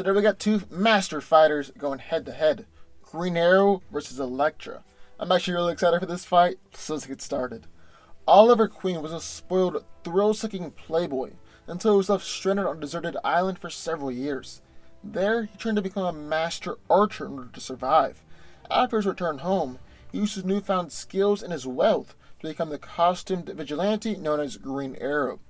Today we got two master fighters going head to head. Green Arrow versus Elektra. I'm actually really excited for this fight, so let's get started. Oliver Queen was a spoiled, thrill-seeking playboy until he was left stranded on a deserted island for several years. There, he trained to become a master archer in order to survive. After his return home, he used his newfound skills and his wealth to become the costumed vigilante known as Green Arrow.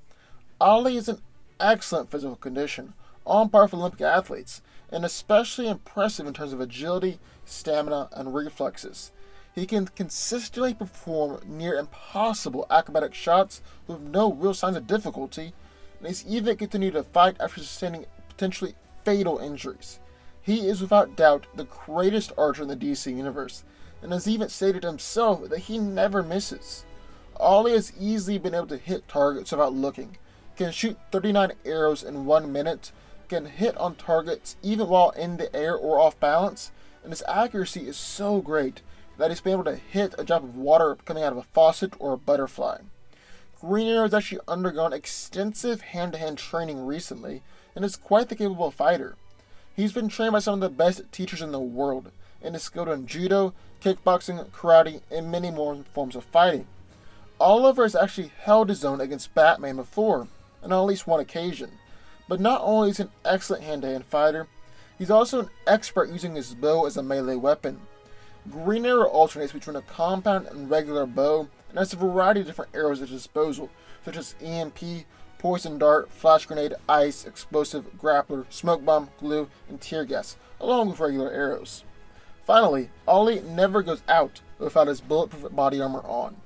Ollie is in excellent physical condition, on par with Olympic athletes, and especially impressive in terms of agility, stamina, and reflexes. He can consistently perform near impossible acrobatic shots with no real signs of difficulty, and he's even continued to fight after sustaining potentially fatal injuries. He is without doubt the greatest archer in the DC universe, and has even stated himself that he never misses. Ollie has easily been able to hit targets without looking, can shoot 39 arrows in 1 minute, can hit on targets even while in the air or off balance, and his accuracy is so great that he's been able to hit a drop of water coming out of a faucet or a butterfly. Green Arrow has actually undergone extensive hand-to-hand training recently, and is quite the capable fighter. He's been trained by some of the best teachers in the world, and is skilled in judo, kickboxing, karate, and many more forms of fighting. Oliver has actually held his own against Batman before, on at least one occasion. But not only is he an excellent hand-to-hand fighter, he's also an expert using his bow as a melee weapon. Green Arrow alternates between a compound and regular bow, and has a variety of different arrows at his disposal, such as EMP, poison dart, flash grenade, ice, explosive, grappler, smoke bomb, glue, and tear gas, along with regular arrows. Finally, Ollie never goes out without his bulletproof body armor on.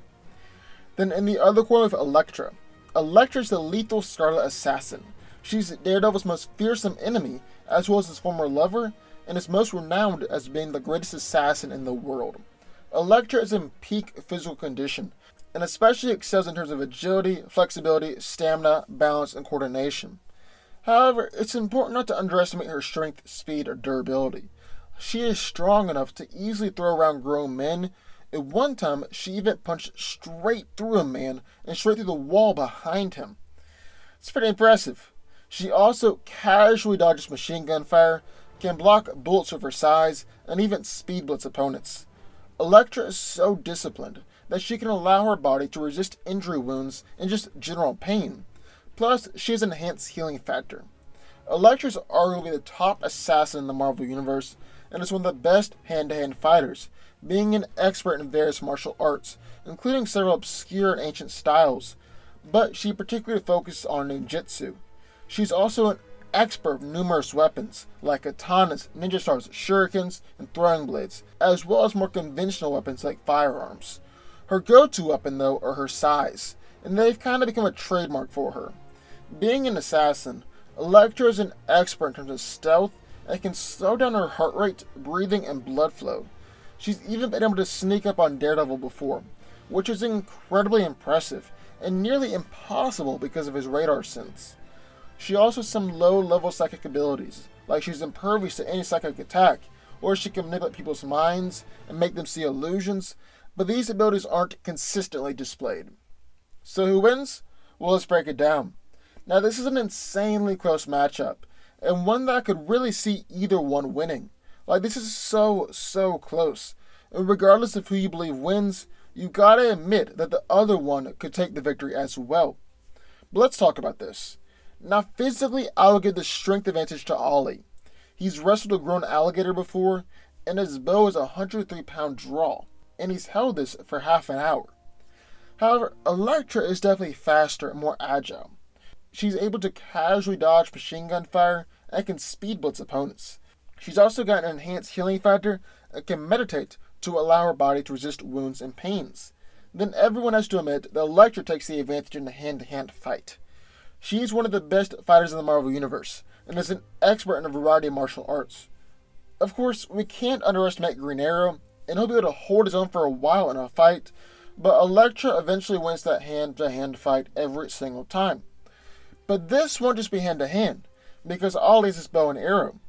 Then in the other corner with Elektra. Elektra is the lethal Scarlet Assassin. She's Daredevil's most fearsome enemy, as well as his former lover, and is most renowned as being the greatest assassin in the world. Elektra is in peak physical condition, and especially excels in terms of agility, flexibility, stamina, balance, and coordination. However, it's important not to underestimate her strength, speed, or durability. She is strong enough to easily throw around grown men. At one time, she even punched straight through a man and straight through the wall behind him. It's pretty impressive. She also casually dodges machine gun fire, can block bullets with her size, and even speed blitz opponents. Elektra is so disciplined that she can allow her body to resist injury wounds and just general pain. Plus, she has an enhanced healing factor. Elektra is arguably the top assassin in the Marvel Universe, and is one of the best hand-to-hand fighters, being an expert in various martial arts, including several obscure and ancient styles, but she particularly focuses on ninjutsu. She's also an expert in numerous weapons, like katanas, ninja stars, shurikens, and throwing blades, as well as more conventional weapons like firearms. Her go-to weapon, though, are her size, and they've kind of become a trademark for her. Being an assassin, Elektra is an expert in terms of stealth, and can slow down her heart rate, breathing, and blood flow. She's even been able to sneak up on Daredevil before, which is incredibly impressive, and nearly impossible because of his radar sense. She also has some low-level psychic abilities, like she's impervious to any psychic attack, or she can manipulate people's minds and make them see illusions, but these abilities aren't consistently displayed. So who wins? Well, let's break it down. Now, this is an insanely close matchup, and one that I could really see either one winning. Like, this is so close, and regardless of who you believe wins, you gotta admit that the other one could take the victory as well. But let's talk about this. Now, physically, I will give the strength advantage to Ollie. He's wrestled a grown alligator before, and his bow is a 103-pound draw, and he's held this for half an hour. However, Elektra is definitely faster and more agile. She's able to casually dodge machine gun fire and can speed blitz opponents. She's also got an enhanced healing factor and can meditate to allow her body to resist wounds and pains. Then everyone has to admit that Elektra takes the advantage in a hand-to-hand fight. She's one of the best fighters in the Marvel Universe, and is an expert in a variety of martial arts. Of course, we can't underestimate Green Arrow, and he'll be able to hold his own for a while in a fight, but Elektra eventually wins that hand-to-hand fight every single time. But this won't just be hand-to-hand, because Ollie has his bow and arrow,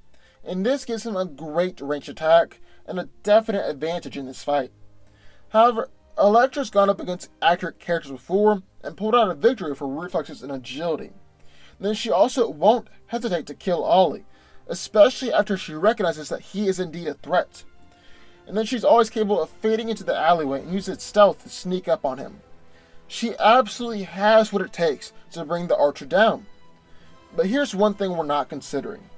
and this gives him a great ranged attack and a definite advantage in this fight. However, Elektra's gone up against accurate characters before and pulled out a victory for reflexes and agility. Then she also won't hesitate to kill Ollie, especially after she recognizes that he is indeed a threat. And then she's always capable of fading into the alleyway and using stealth to sneak up on him. She absolutely has what it takes to bring the Archer down. But here's one thing we're not considering.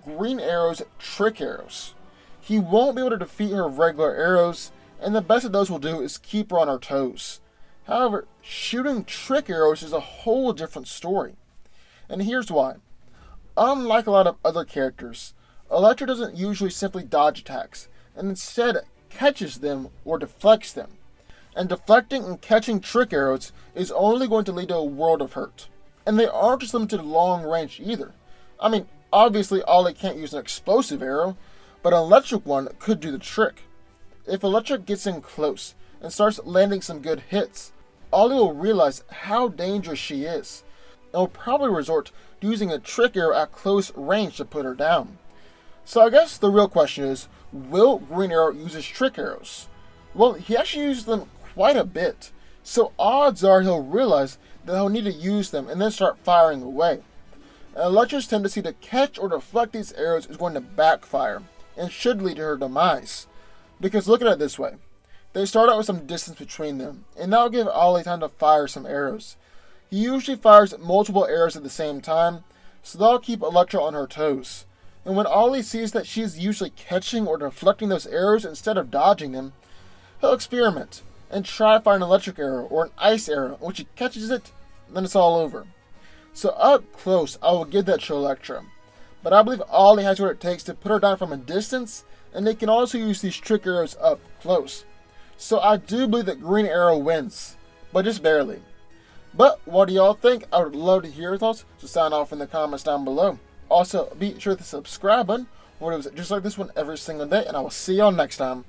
Green Arrow's trick arrows. He won't be able to defeat her regular arrows, and the best of those will do is keep her on her toes. However, shooting trick arrows is a whole different story. And here's why. Unlike a lot of other characters, Elektra doesn't usually simply dodge attacks, and instead catches them or deflects them. And deflecting and catching trick arrows is only going to lead to a world of hurt. And they aren't just limited to long range either. I mean, obviously Ollie can't use an explosive arrow, but an electric one could do the trick. If Elektra gets in close and starts landing some good hits, Ollie will realize how dangerous she is, and will probably resort to using a trick arrow at close range to put her down. So I guess the real question is, will Green Arrow use his trick arrows? Well, he actually uses them quite a bit, so odds are he'll realize that he'll need to use them and then start firing away. And Elektra's tendency to catch or deflect these arrows is going to backfire, and should lead to her demise. Because look at it this way. They start out with some distance between them, and that'll give Ollie time to fire some arrows. He usually fires multiple arrows at the same time, so that'll keep Elektra on her toes. And when Ollie sees that she's usually catching or deflecting those arrows instead of dodging them, he'll experiment and try to fire an electric arrow or an ice arrow, and when she catches it, then it's all over. So up close, I will give that to Elektra. But I believe Ollie has what it takes to put her down from a distance, and they can also use these trick arrows up close. So I do believe that Green Arrow wins, but just barely. But what do y'all think? I would love to hear your thoughts, so sound off in the comments down below. Also, be sure to subscribe button, or videos just like this one every single day, and I will see y'all next time.